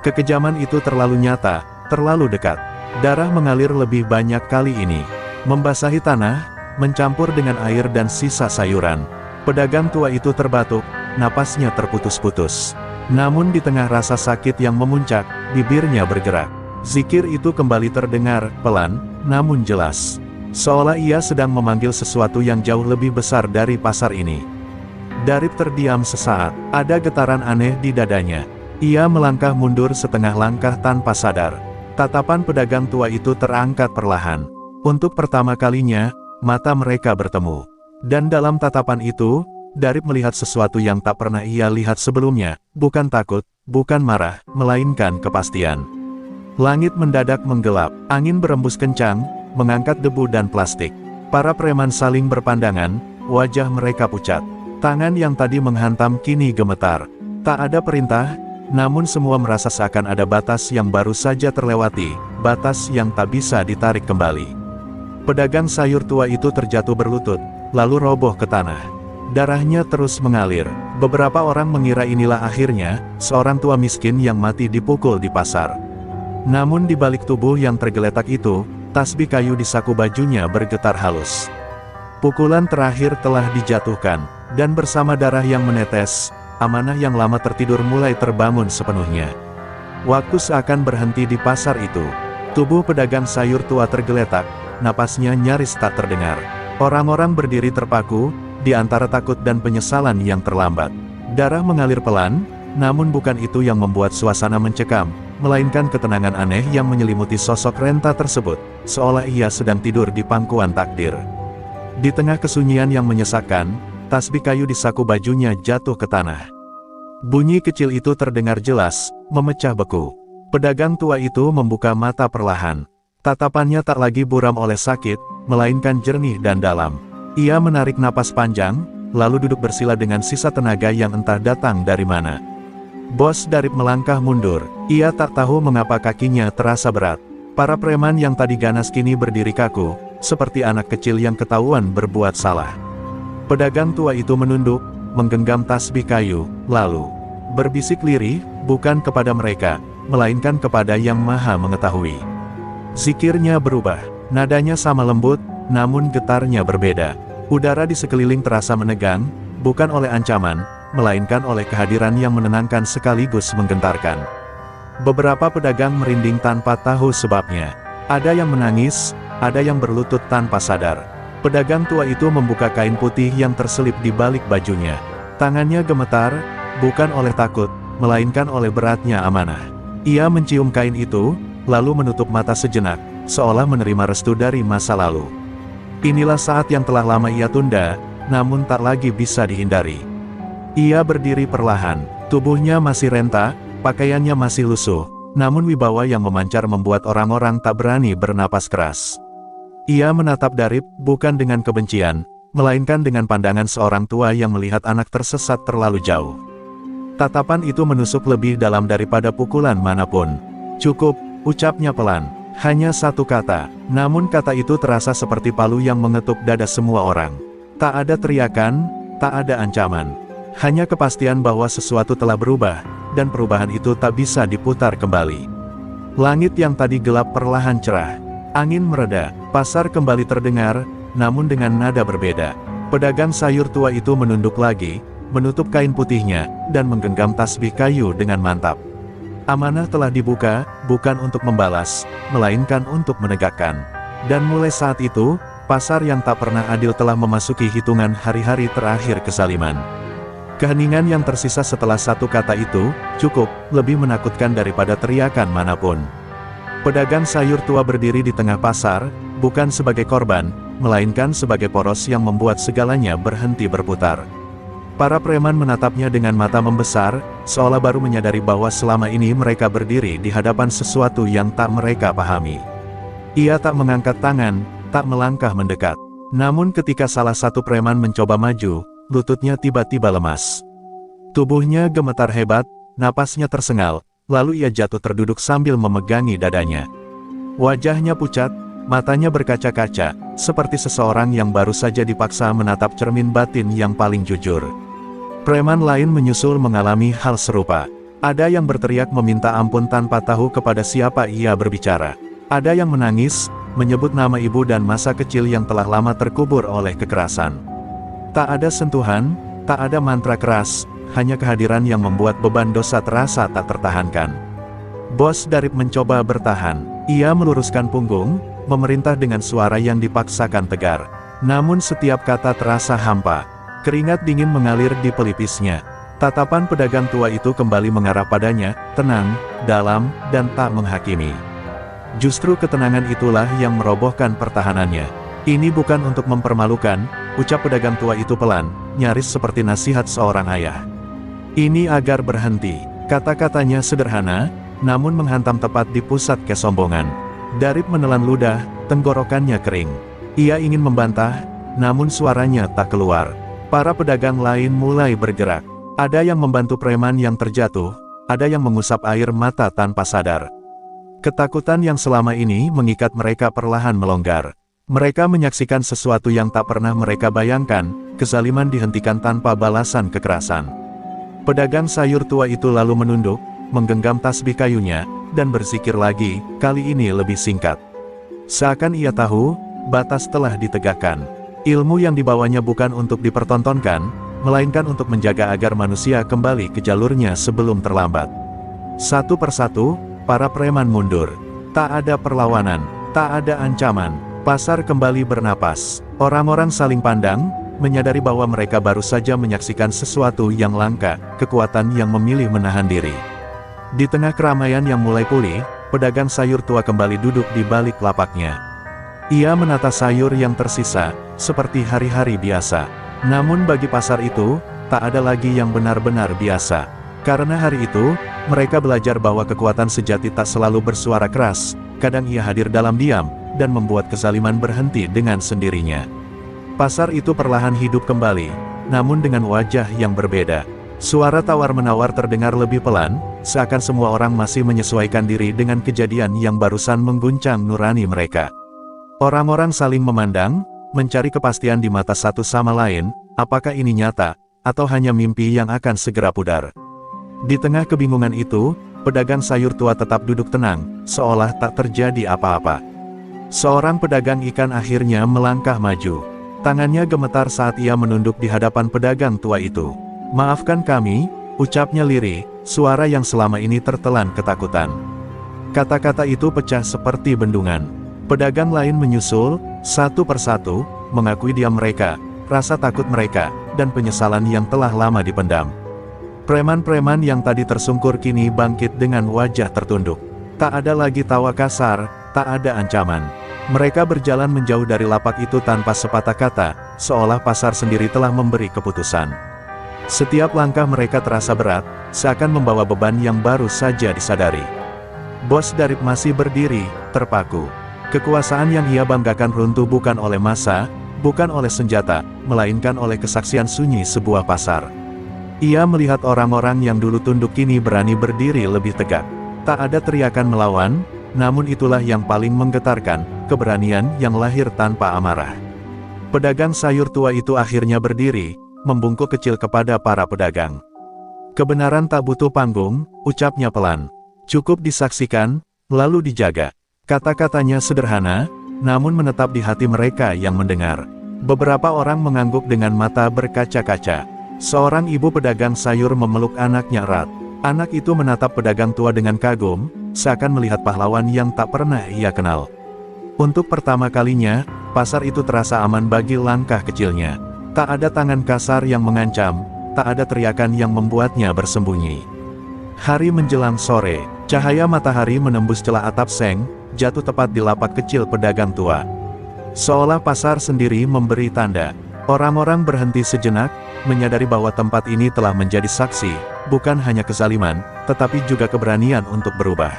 Kekejaman itu terlalu nyata, terlalu dekat. Darah mengalir lebih banyak kali ini, membasahi tanah, mencampur dengan air dan sisa sayuran. Pedagang tua itu terbatuk, napasnya terputus-putus. Namun di tengah rasa sakit yang memuncak, bibirnya bergerak. Zikir itu kembali terdengar, pelan, namun jelas. Seolah ia sedang memanggil sesuatu yang jauh lebih besar dari pasar ini. Darip terdiam sesaat, ada getaran aneh di dadanya. Ia melangkah mundur setengah langkah tanpa sadar. Tatapan pedagang tua itu terangkat perlahan. Untuk pertama kalinya, mata mereka bertemu. Dan dalam tatapan itu, Darip melihat sesuatu yang tak pernah ia lihat sebelumnya, bukan takut, bukan marah, melainkan kepastian. Langit mendadak menggelap, angin berembus kencang, mengangkat debu dan plastik. Para preman saling berpandangan, wajah mereka pucat. Tangan yang tadi menghantam kini gemetar. Tak ada perintah, namun semua merasa seakan ada batas yang baru saja terlewati, batas yang tak bisa ditarik kembali. Pedagang sayur tua itu terjatuh berlutut, lalu roboh ke tanah. Darahnya terus mengalir. Beberapa orang mengira inilah akhirnya, seorang tua miskin yang mati dipukul di pasar. Namun di balik tubuh yang tergeletak itu, tasbih kayu di saku bajunya bergetar halus. Pukulan terakhir telah dijatuhkan, dan bersama darah yang menetes, amanah yang lama tertidur mulai terbangun sepenuhnya. Waktu seakan berhenti di pasar itu. Tubuh pedagang sayur tua tergeletak, napasnya nyaris tak terdengar. Orang-orang berdiri terpaku, di antara takut dan penyesalan yang terlambat. Darah mengalir pelan, namun bukan itu yang membuat suasana mencekam, melainkan ketenangan aneh yang menyelimuti sosok renta tersebut, seolah ia sedang tidur di pangkuan takdir. Di tengah kesunyian yang menyesakkan, tasbih kayu di saku bajunya jatuh ke tanah. Bunyi kecil itu terdengar jelas, memecah beku. Pedagang tua itu membuka mata perlahan. Tatapannya tak lagi buram oleh sakit, melainkan jernih dan dalam. Ia menarik napas panjang, lalu duduk bersila dengan sisa tenaga yang entah datang dari mana. Bos Darip melangkah mundur. Ia tak tahu mengapa kakinya terasa berat. Para preman yang tadi ganas kini berdiri kaku, seperti anak kecil yang ketahuan berbuat salah. Pedagang tua itu menunduk, menggenggam tasbih kayu, lalu berbisik lirih, bukan kepada mereka, melainkan kepada Yang Maha Mengetahui. Zikirnya berubah, nadanya sama lembut, namun getarnya berbeda. Udara di sekeliling terasa menegang, bukan oleh ancaman, melainkan oleh kehadiran yang menenangkan sekaligus menggentarkan. Beberapa pedagang merinding tanpa tahu sebabnya. Ada yang menangis, ada yang berlutut tanpa sadar. Pedagang tua itu membuka kain putih yang terselip di balik bajunya. Tangannya gemetar, bukan oleh takut, melainkan oleh beratnya amanah. Ia mencium kain itu, lalu menutup mata sejenak, seolah menerima restu dari masa lalu. Inilah saat yang telah lama ia tunda, namun tak lagi bisa dihindari. Ia berdiri perlahan, tubuhnya masih renta, pakaiannya masih lusuh, namun wibawa yang memancar membuat orang-orang tak berani bernapas keras. Ia menatap Darip, bukan dengan kebencian, melainkan dengan pandangan seorang tua yang melihat anak tersesat terlalu jauh. Tatapan itu menusuk lebih dalam daripada pukulan manapun. "Cukup," ucapnya pelan. Hanya satu kata, namun kata itu terasa seperti palu yang mengetuk dada semua orang. Tak ada teriakan, tak ada ancaman. Hanya kepastian bahwa sesuatu telah berubah, dan perubahan itu tak bisa diputar kembali. Langit yang tadi gelap perlahan cerah. Angin mereda, pasar kembali terdengar, namun dengan nada berbeda. Pedagang sayur tua itu menunduk lagi, menutup kain putihnya, dan menggenggam tasbih kayu dengan mantap. Amanah telah dibuka, bukan untuk membalas, melainkan untuk menegakkan. Dan mulai saat itu, pasar yang tak pernah adil telah memasuki hitungan hari-hari terakhir kezaliman. Keheningan yang tersisa setelah satu kata itu, cukup, lebih menakutkan daripada teriakan manapun. Pedagang sayur tua berdiri di tengah pasar, bukan sebagai korban, melainkan sebagai poros yang membuat segalanya berhenti berputar. Para preman menatapnya dengan mata membesar, seolah baru menyadari bahwa selama ini mereka berdiri di hadapan sesuatu yang tak mereka pahami. Ia tak mengangkat tangan, tak melangkah mendekat. Namun ketika salah satu preman mencoba maju, lututnya tiba-tiba lemas. Tubuhnya gemetar hebat, napasnya tersengal, lalu ia jatuh terduduk sambil memegangi dadanya. Wajahnya pucat, matanya berkaca-kaca, seperti seseorang yang baru saja dipaksa menatap cermin batin yang paling jujur. Preman lain menyusul mengalami hal serupa. Ada yang berteriak meminta ampun tanpa tahu kepada siapa ia berbicara. Ada yang menangis, menyebut nama ibu dan masa kecil yang telah lama terkubur oleh kekerasan. Tak ada sentuhan, tak ada mantra keras, hanya kehadiran yang membuat beban dosa terasa tak tertahankan. Bos Darip mencoba bertahan. Ia meluruskan punggung, memerintah dengan suara yang dipaksakan tegar. Namun setiap kata terasa hampa. Keringat dingin mengalir di pelipisnya. Tatapan pedagang tua itu kembali mengarah padanya, tenang, dalam, dan tak menghakimi. Justru ketenangan itulah yang merobohkan pertahanannya. Ini bukan untuk mempermalukan, ucap pedagang tua itu pelan, nyaris seperti nasihat seorang ayah. Ini agar berhenti. Kata-katanya sederhana, namun menghantam tepat di pusat kesombongan. Darip menelan ludah, tenggorokannya kering. Ia ingin membantah, namun suaranya tak keluar. Para pedagang lain mulai bergerak. Ada yang membantu preman yang terjatuh, ada yang mengusap air mata tanpa sadar. Ketakutan yang selama ini mengikat mereka perlahan melonggar. Mereka menyaksikan sesuatu yang tak pernah mereka bayangkan, kezaliman dihentikan tanpa balasan kekerasan. Pedagang sayur tua itu lalu menunduk, menggenggam tasbih kayunya, dan berzikir lagi, kali ini lebih singkat. Seakan ia tahu, batas telah ditegakkan. Ilmu yang dibawanya bukan untuk dipertontonkan, melainkan untuk menjaga agar manusia kembali ke jalurnya sebelum terlambat. Satu persatu, para preman mundur. Tak ada perlawanan, tak ada ancaman. Pasar kembali bernapas. Orang-orang saling pandang, menyadari bahwa mereka baru saja menyaksikan sesuatu yang langka, kekuatan yang memilih menahan diri. Di tengah keramaian yang mulai pulih, pedagang sayur tua kembali duduk di balik lapaknya. Ia menata sayur yang tersisa, seperti hari-hari biasa. Namun bagi pasar itu, tak ada lagi yang benar-benar biasa. Karena hari itu, mereka belajar bahwa kekuatan sejati tak selalu bersuara keras, kadang ia hadir dalam diam, dan membuat kezaliman berhenti dengan sendirinya. Pasar itu perlahan hidup kembali, namun dengan wajah yang berbeda. Suara tawar-menawar terdengar lebih pelan, seakan semua orang masih menyesuaikan diri dengan kejadian yang barusan mengguncang nurani mereka. Orang-orang saling memandang, mencari kepastian di mata satu sama lain, apakah ini nyata, atau hanya mimpi yang akan segera pudar. Di tengah kebingungan itu, pedagang sayur tua tetap duduk tenang, seolah tak terjadi apa-apa. Seorang pedagang ikan akhirnya melangkah maju. Tangannya gemetar saat ia menunduk di hadapan pedagang tua itu. "Maafkan kami," ucapnya lirih, suara yang selama ini tertelan ketakutan. Kata-kata itu pecah seperti bendungan. Pedagang lain menyusul, satu persatu, mengakui diam mereka, rasa takut mereka, dan penyesalan yang telah lama dipendam. Preman-preman yang tadi tersungkur kini bangkit dengan wajah tertunduk. Tak ada lagi tawa kasar, tak ada ancaman. Mereka berjalan menjauh dari lapak itu tanpa sepatah kata, seolah pasar sendiri telah memberi keputusan. Setiap langkah mereka terasa berat, seakan membawa beban yang baru saja disadari. Bos Darip masih berdiri, terpaku. Kekuasaan yang ia banggakan runtuh bukan oleh massa, bukan oleh senjata, melainkan oleh kesaksian sunyi sebuah pasar. Ia melihat orang-orang yang dulu tunduk kini berani berdiri lebih tegak. Tak ada teriakan melawan, namun itulah yang paling menggetarkan, keberanian yang lahir tanpa amarah. Pedagang sayur tua itu akhirnya berdiri, membungkuk kecil kepada para pedagang. "Kebenaran tak butuh panggung," ucapnya pelan. "Cukup disaksikan, lalu dijaga." Kata-katanya sederhana, namun menetap di hati mereka yang mendengar. Beberapa orang mengangguk dengan mata berkaca-kaca. Seorang ibu pedagang sayur memeluk anaknya erat. Anak itu menatap pedagang tua dengan kagum, seakan melihat pahlawan yang tak pernah ia kenal. Untuk pertama kalinya, pasar itu terasa aman bagi langkah kecilnya. Tak ada tangan kasar yang mengancam, tak ada teriakan yang membuatnya bersembunyi. Hari menjelang sore, cahaya matahari menembus celah atap seng, jatuh tepat di lapak kecil pedagang tua. Seolah pasar sendiri memberi tanda. Orang-orang berhenti sejenak, menyadari bahwa tempat ini telah menjadi saksi, bukan hanya kezaliman, tetapi juga keberanian untuk berubah.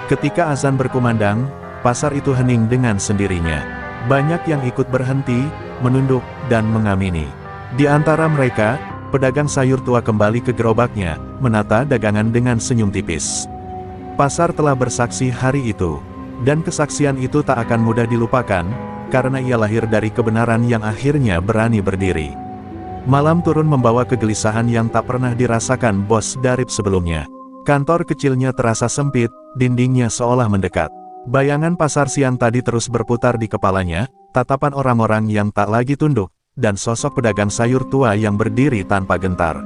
Ketika azan berkumandang, pasar itu hening dengan sendirinya. Banyak yang ikut berhenti, menunduk, dan mengamini. Di antara mereka, pedagang sayur tua kembali ke gerobaknya, menata dagangan dengan senyum tipis. Pasar telah bersaksi hari itu, dan kesaksian itu tak akan mudah dilupakan, karena ia lahir dari kebenaran yang akhirnya berani berdiri. Malam turun membawa kegelisahan yang tak pernah dirasakan bos Darip sebelumnya. Kantor kecilnya terasa sempit, dindingnya seolah mendekat. Bayangan pasar siang tadi terus berputar di kepalanya, tatapan orang-orang yang tak lagi tunduk, dan sosok pedagang sayur tua yang berdiri tanpa gentar.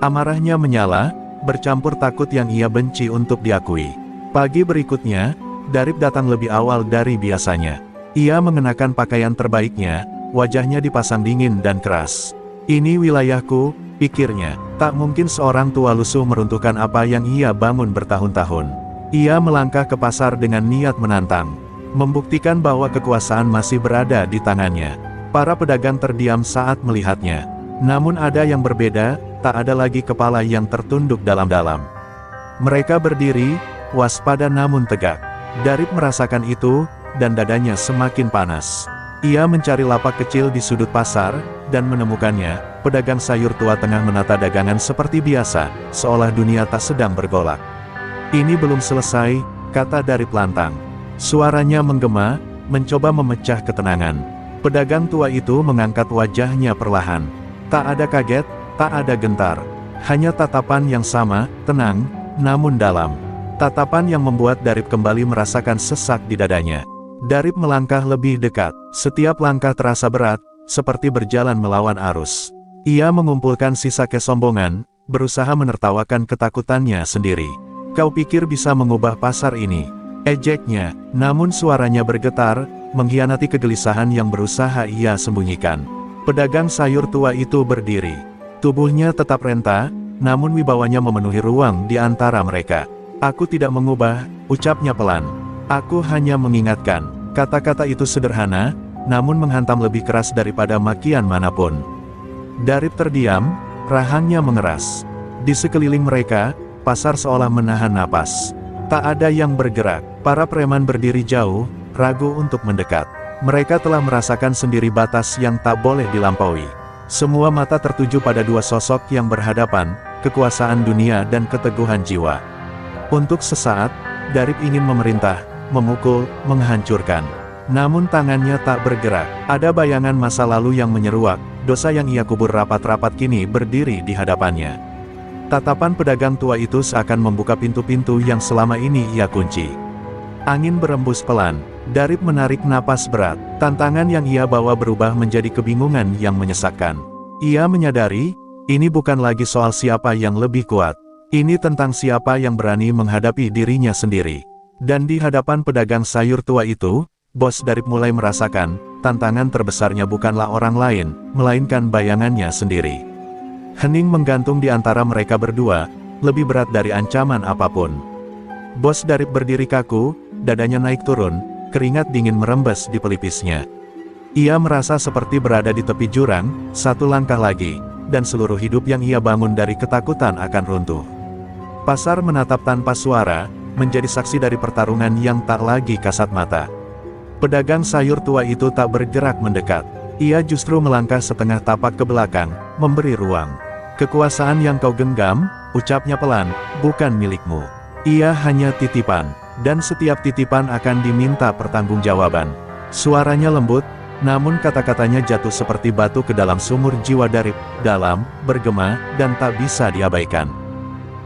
Amarahnya menyala, bercampur takut yang ia benci untuk diakui. Pagi berikutnya, Darip datang lebih awal dari biasanya. Ia mengenakan pakaian terbaiknya, wajahnya dipasang dingin dan keras. Ini wilayahku, pikirnya. Tak mungkin seorang tua lusuh meruntuhkan apa yang ia bangun bertahun-tahun. Ia melangkah ke pasar dengan niat menantang, membuktikan bahwa kekuasaan masih berada di tangannya. Para pedagang terdiam saat melihatnya. Namun ada yang berbeda, tak ada lagi kepala yang tertunduk dalam-dalam. Mereka berdiri, waspada namun tegak. Darip merasakan itu, dan dadanya semakin panas. Ia mencari lapak kecil di sudut pasar, dan menemukannya. Pedagang sayur tua tengah menata dagangan seperti biasa, seolah dunia tak sedang bergolak. Ini belum selesai, kata Darip lantang. Suaranya menggema, mencoba memecah ketenangan. Pedagang tua itu mengangkat wajahnya perlahan. Tak ada kaget, tak ada gentar. Hanya tatapan yang sama, tenang, namun dalam. Tatapan yang membuat Darip kembali merasakan sesak di dadanya. Darip melangkah lebih dekat. Setiap langkah terasa berat, seperti berjalan melawan arus. Ia mengumpulkan sisa kesombongan, berusaha menertawakan ketakutannya sendiri. Kau pikir bisa mengubah pasar ini? Ejeknya, namun suaranya bergetar, mengkhianati kegelisahan yang berusaha ia sembunyikan. Pedagang sayur tua itu berdiri. Tubuhnya tetap renta, namun wibawanya memenuhi ruang di antara mereka. Aku tidak mengubah, ucapnya pelan. Aku hanya mengingatkan. Kata-kata itu sederhana, namun menghantam lebih keras daripada makian manapun. Darip terdiam, rahangnya mengeras. Di sekeliling mereka, pasar seolah menahan napas. Tak ada yang bergerak. Para preman berdiri jauh, ragu untuk mendekat. Mereka telah merasakan sendiri batas yang tak boleh dilampaui. Semua mata tertuju pada dua sosok yang berhadapan, kekuasaan dunia dan keteguhan jiwa. Untuk sesaat, Darip ingin memerintah, memukul, menghancurkan. Namun tangannya tak bergerak. Ada bayangan masa lalu yang menyeruak, dosa yang ia kubur rapat-rapat kini berdiri di hadapannya. Tatapan pedagang tua itu seakan membuka pintu-pintu yang selama ini ia kunci. Angin berembus pelan. Darip menarik napas berat. Tantangan yang ia bawa berubah menjadi kebingungan yang menyesakkan. Ia menyadari, ini bukan lagi soal siapa yang lebih kuat. Ini tentang siapa yang berani menghadapi dirinya sendiri. Dan di hadapan pedagang sayur tua itu, bos Darip mulai merasakan, tantangan terbesarnya bukanlah orang lain, melainkan bayangannya sendiri. Hening menggantung di antara mereka berdua, lebih berat dari ancaman apapun. Bos Darip berdiri kaku, dadanya naik turun, keringat dingin merembes di pelipisnya. Ia merasa seperti berada di tepi jurang, satu langkah lagi, dan seluruh hidup yang ia bangun dari ketakutan akan runtuh. Pasar menatap tanpa suara, menjadi saksi dari pertarungan yang tak lagi kasat mata. Pedagang sayur tua itu tak bergerak mendekat. Ia justru melangkah setengah tapak ke belakang, memberi ruang. Kekuasaan yang kau genggam, ucapnya pelan, bukan milikmu. Ia hanya titipan, dan setiap titipan akan diminta pertanggungjawaban. Suaranya lembut, namun kata-katanya jatuh seperti batu ke dalam sumur jiwa Darip, dalam, bergema, dan tak bisa diabaikan.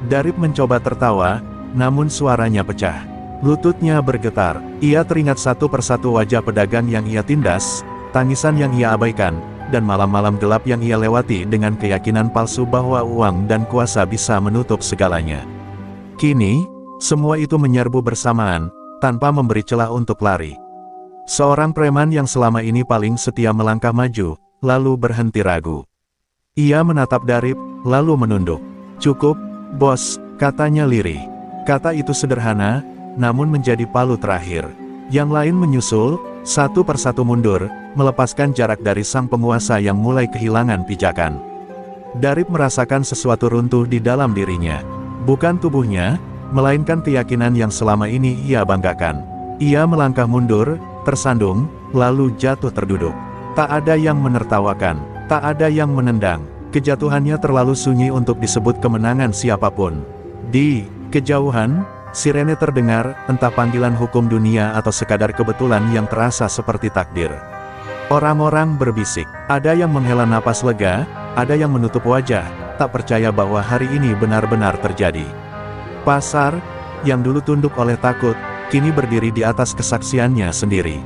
Darip mencoba tertawa, namun suaranya pecah. Lututnya bergetar, ia teringat satu persatu wajah pedagang yang ia tindas, tangisan yang ia abaikan, dan malam-malam gelap yang ia lewati dengan keyakinan palsu bahwa uang dan kuasa bisa menutup segalanya. Kini, semua itu menyerbu bersamaan, tanpa memberi celah untuk lari. Seorang preman yang selama ini paling setia melangkah maju, lalu berhenti ragu. Ia menatap Darip, lalu menunduk. "Cukup, bos," katanya lirih. Kata itu sederhana, namun menjadi palu terakhir. Yang lain menyusul, satu persatu mundur, melepaskan jarak dari sang penguasa yang mulai kehilangan pijakan. Darip merasakan sesuatu runtuh di dalam dirinya. Bukan tubuhnya, melainkan keyakinan yang selama ini ia banggakan. Ia melangkah mundur, tersandung, lalu jatuh terduduk. Tak ada yang menertawakan, tak ada yang menendang. Kejatuhannya terlalu sunyi untuk disebut kemenangan siapapun. Di kejauhan, sirene terdengar, entah panggilan hukum dunia atau sekadar kebetulan yang terasa seperti takdir. Orang-orang berbisik, ada yang menghela napas lega, ada yang menutup wajah, tak percaya bahwa hari ini benar-benar terjadi. Pasar, yang dulu tunduk oleh takut, kini berdiri di atas kesaksiannya sendiri.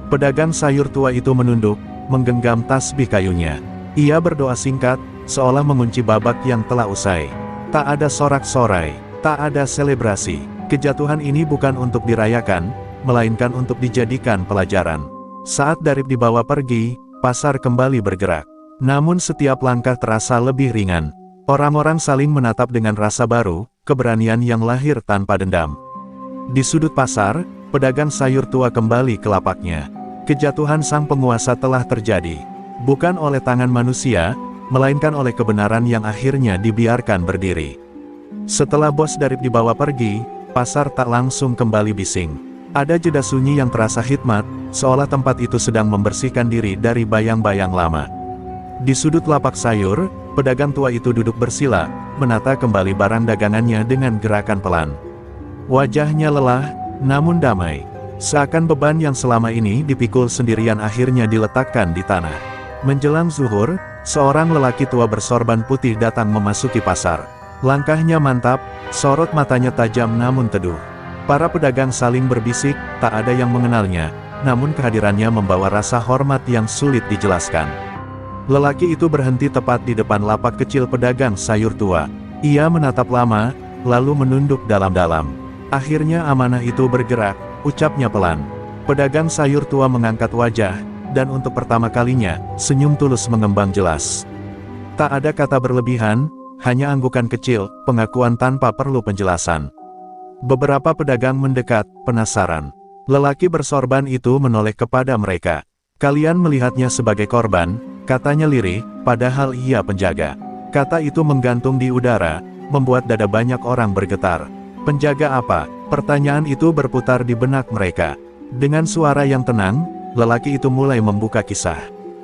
Pedagang sayur tua itu menunduk, menggenggam tasbih kayunya. Ia berdoa singkat, seolah mengunci babak yang telah usai. Tak ada sorak-sorai, tak ada selebrasi. Kejatuhan ini bukan untuk dirayakan, melainkan untuk dijadikan pelajaran. Saat Darip dibawa pergi, pasar kembali bergerak. Namun setiap langkah terasa lebih ringan. Orang-orang saling menatap dengan rasa baru, keberanian yang lahir tanpa dendam. Di sudut pasar, pedagang sayur tua kembali ke lapaknya. Kejatuhan sang penguasa telah terjadi. Bukan oleh tangan manusia, melainkan oleh kebenaran yang akhirnya dibiarkan berdiri. Setelah bos Darip dibawa pergi, pasar tak langsung kembali bising. Ada jeda sunyi yang terasa hikmat, seolah tempat itu sedang membersihkan diri dari bayang-bayang lama. Di sudut lapak sayur, pedagang tua itu duduk bersila, menata kembali barang dagangannya dengan gerakan pelan. Wajahnya lelah, namun damai. Seakan beban yang selama ini dipikul sendirian akhirnya diletakkan di tanah. Menjelang zuhur, seorang lelaki tua bersorban putih datang memasuki pasar. Langkahnya mantap, sorot matanya tajam namun teduh. Para pedagang saling berbisik, tak ada yang mengenalnya, namun kehadirannya membawa rasa hormat yang sulit dijelaskan. Lelaki itu berhenti tepat di depan lapak kecil pedagang sayur tua. Ia menatap lama, lalu menunduk dalam-dalam. Akhirnya amanah itu bergerak, ucapnya pelan. Pedagang sayur tua mengangkat wajah, dan untuk pertama kalinya, senyum tulus mengembang jelas. Tak ada kata berlebihan, hanya anggukan kecil, pengakuan tanpa perlu penjelasan. Beberapa pedagang mendekat, penasaran. Lelaki bersorban itu menoleh kepada mereka. "Kalian melihatnya sebagai korban," katanya lirih, padahal ia penjaga. Kata itu menggantung di udara, membuat dada banyak orang bergetar. "Penjaga apa?" Pertanyaan itu berputar di benak mereka. Dengan suara yang tenang, lelaki itu mulai membuka kisah.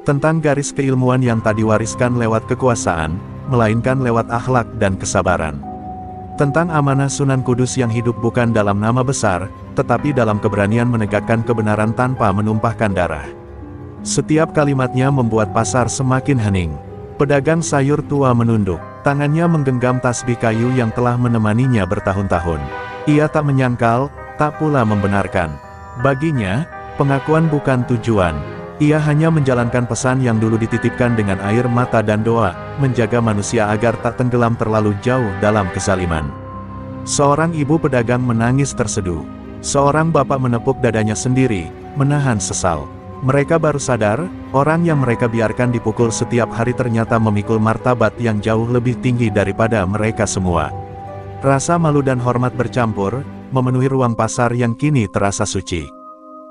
Tentang garis keilmuan yang tak diwariskan lewat kekuasaan, melainkan lewat akhlak dan kesabaran. Tentang amanah Sunan Kudus yang hidup bukan dalam nama besar, tetapi dalam keberanian menegakkan kebenaran tanpa menumpahkan darah. Setiap kalimatnya membuat pasar semakin hening. Pedagang sayur tua menunduk, tangannya menggenggam tasbih kayu yang telah menemaninya bertahun-tahun. Ia tak menyangkal, tak pula membenarkan. Baginya, pengakuan bukan tujuan. Ia hanya menjalankan pesan yang dulu dititipkan dengan air mata dan doa, menjaga manusia agar tak tenggelam terlalu jauh dalam kezaliman. Seorang ibu pedagang menangis terseduh. Seorang bapak menepuk dadanya sendiri, menahan sesal. Mereka baru sadar, orang yang mereka biarkan dipukul setiap hari ternyata memikul martabat yang jauh lebih tinggi daripada mereka semua. Rasa malu dan hormat bercampur, memenuhi ruang pasar yang kini terasa suci.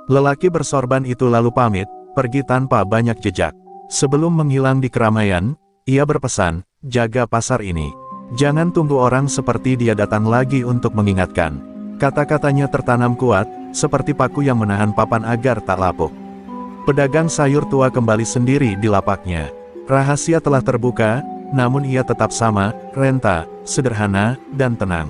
Lelaki bersorban itu lalu pamit, pergi tanpa banyak jejak. Sebelum menghilang di keramaian, ia berpesan, "Jaga pasar ini. Jangan tunggu orang seperti dia datang lagi untuk mengingatkan." Kata-katanya tertanam kuat, seperti paku yang menahan papan agar tak lapuk. Pedagang sayur tua kembali sendiri di lapaknya. Rahasia telah terbuka, namun ia tetap sama, renta, sederhana, dan tenang.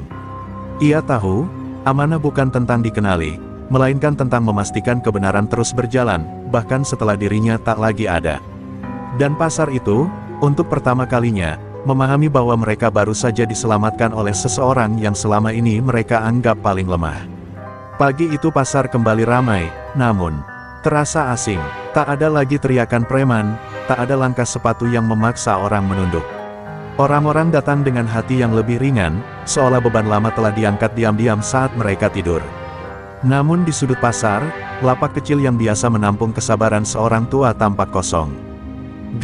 Ia tahu, amanah bukan tentang dikenali, melainkan tentang memastikan kebenaran terus berjalan, bahkan setelah dirinya tak lagi ada. Dan pasar itu, untuk pertama kalinya, memahami bahwa mereka baru saja diselamatkan oleh seseorang yang selama ini mereka anggap paling lemah. Pagi itu pasar kembali ramai, namun terasa asing. Tak ada lagi teriakan preman, tak ada langkah sepatu yang memaksa orang menunduk. Orang-orang datang dengan hati yang lebih ringan, seolah beban lama telah diangkat diam-diam saat mereka tidur. Namun di sudut pasar, lapak kecil yang biasa menampung kesabaran seorang tua tampak kosong.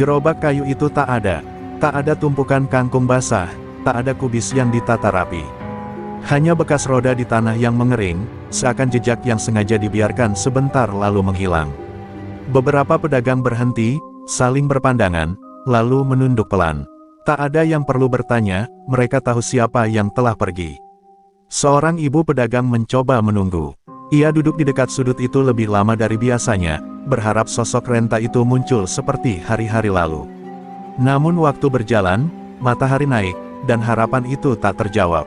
Gerobak kayu itu tak ada tumpukan kangkung basah, tak ada kubis yang ditata rapi. Hanya bekas roda di tanah yang mengering, seakan jejak yang sengaja dibiarkan sebentar lalu menghilang. Beberapa pedagang berhenti, saling berpandangan, lalu menunduk pelan. Tak ada yang perlu bertanya, mereka tahu siapa yang telah pergi. Seorang ibu pedagang mencoba menunggu. Ia duduk di dekat sudut itu lebih lama dari biasanya, berharap sosok renta itu muncul seperti hari-hari lalu. Namun waktu berjalan, matahari naik, dan harapan itu tak terjawab.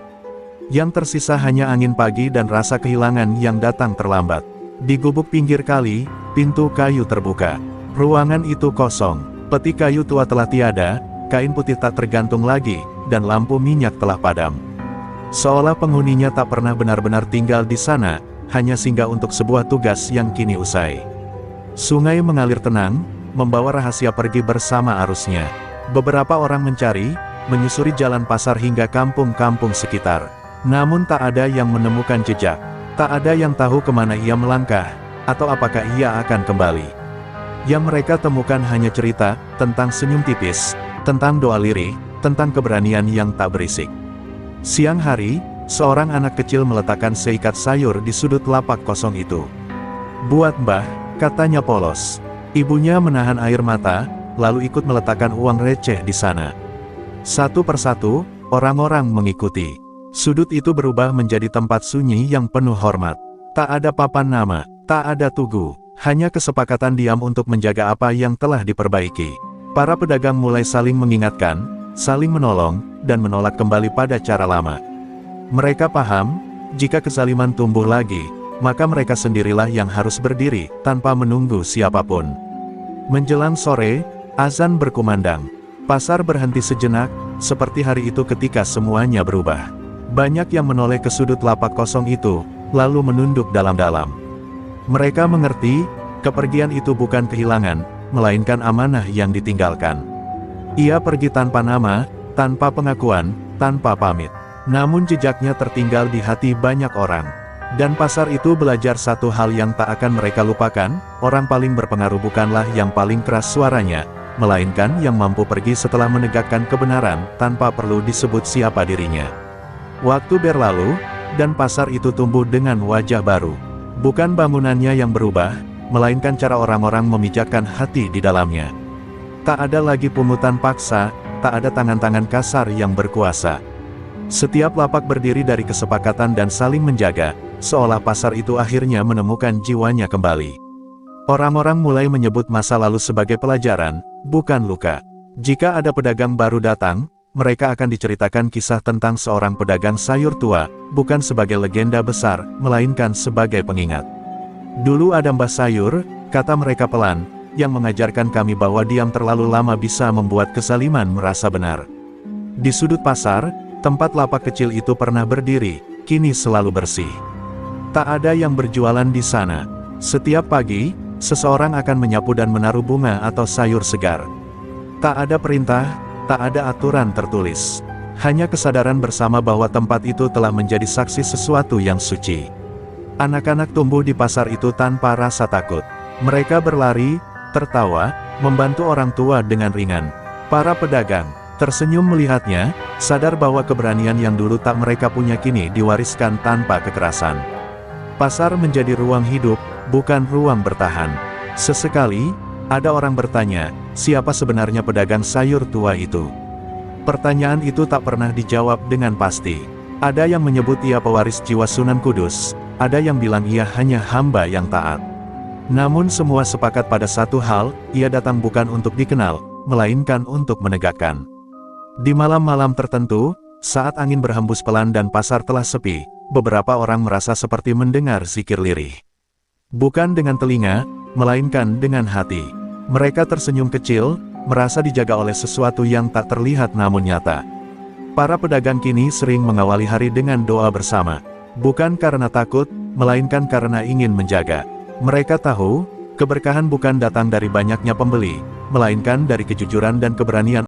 Yang tersisa hanya angin pagi dan rasa kehilangan yang datang terlambat. Di gubuk pinggir kali, pintu kayu terbuka. Ruangan itu kosong, peti kayu tua telah tiada, kain putih tak tergantung lagi, dan lampu minyak telah padam. Seolah penghuninya tak pernah benar-benar tinggal di sana, hanya singgah untuk sebuah tugas yang kini usai. Sungai mengalir tenang, membawa rahasia pergi bersama arusnya. Beberapa orang mencari, menyusuri jalan pasar hingga kampung-kampung sekitar. Namun tak ada yang menemukan jejak. Tak ada yang tahu kemana ia melangkah, atau apakah ia akan kembali. Yang mereka temukan hanya cerita, tentang senyum tipis, tentang doa lirih, tentang keberanian yang tak berisik. Siang hari, seorang anak kecil meletakkan seikat sayur di sudut lapak kosong itu. "Buat Mbah," katanya polos. Ibunya menahan air mata, lalu ikut meletakkan uang receh di sana. Satu persatu, orang-orang mengikuti. Sudut itu berubah menjadi tempat sunyi yang penuh hormat. Tak ada papan nama, tak ada tugu, hanya kesepakatan diam untuk menjaga apa yang telah diperbaiki. Para pedagang mulai saling mengingatkan, saling menolong, dan menolak kembali pada cara lama. Mereka paham, jika kezaliman tumbuh lagi, maka mereka sendirilah yang harus berdiri, tanpa menunggu siapapun. Menjelang sore, azan berkumandang. Pasar berhenti sejenak, seperti hari itu ketika semuanya berubah. Banyak yang menoleh ke sudut lapak kosong itu, lalu menunduk dalam-dalam. Mereka mengerti, kepergian itu bukan kehilangan, melainkan amanah yang ditinggalkan. Ia pergi tanpa nama, tanpa pengakuan, tanpa pamit. Namun jejaknya tertinggal di hati banyak orang. Dan pasar itu belajar satu hal yang tak akan mereka lupakan, orang paling berpengaruh bukanlah yang paling keras suaranya, melainkan yang mampu pergi setelah menegakkan kebenaran, tanpa perlu disebut siapa dirinya. Waktu berlalu, dan pasar itu tumbuh dengan wajah baru. Bukan bangunannya yang berubah, melainkan cara orang-orang memijakkan hati di dalamnya. Tak ada lagi pungutan paksa, tak ada tangan-tangan kasar yang berkuasa. Setiap lapak berdiri dari kesepakatan dan saling menjaga, seolah pasar itu akhirnya menemukan jiwanya kembali. Orang-orang mulai menyebut masa lalu sebagai pelajaran, bukan luka. Jika ada pedagang baru datang, mereka akan diceritakan kisah tentang seorang pedagang sayur tua, bukan sebagai legenda besar, melainkan sebagai pengingat. "Dulu ada Mbah Sayur," kata mereka pelan, "yang mengajarkan kami bahwa diam terlalu lama bisa membuat kezaliman merasa benar." Di sudut pasar, tempat lapak kecil itu pernah berdiri, kini selalu bersih. Tak ada yang berjualan di sana. Setiap pagi, seseorang akan menyapu dan menaruh bunga atau sayur segar. Tak ada perintah, tak ada aturan tertulis. Hanya kesadaran bersama bahwa tempat itu telah menjadi saksi sesuatu yang suci. Anak-anak tumbuh di pasar itu tanpa rasa takut. Mereka berlari, tertawa, membantu orang tua dengan ringan. Para pedagang tersenyum melihatnya, sadar bahwa keberanian yang dulu tak mereka punya kini diwariskan tanpa kekerasan. Pasar menjadi ruang hidup, bukan ruang bertahan. Sesekali, ada orang bertanya, siapa sebenarnya pedagang sayur tua itu? Pertanyaan itu tak pernah dijawab dengan pasti. Ada yang menyebut ia pewaris jiwa Sunan Kudus, ada yang bilang ia hanya hamba yang taat. Namun semua sepakat pada satu hal, ia datang bukan untuk dikenal, melainkan untuk menegakkan. Di malam-malam tertentu, saat angin berhembus pelan dan pasar telah sepi, beberapa orang merasa seperti mendengar zikir lirih. Bukan dengan telinga, melainkan dengan hati. Mereka tersenyum kecil, merasa dijaga oleh sesuatu yang tak terlihat namun nyata. Para pedagang kini sering mengawali hari dengan doa bersama. Bukan karena takut, melainkan karena ingin menjaga. Mereka tahu, keberkahan bukan datang dari banyaknya pembeli, melainkan dari kejujuran dan keberanian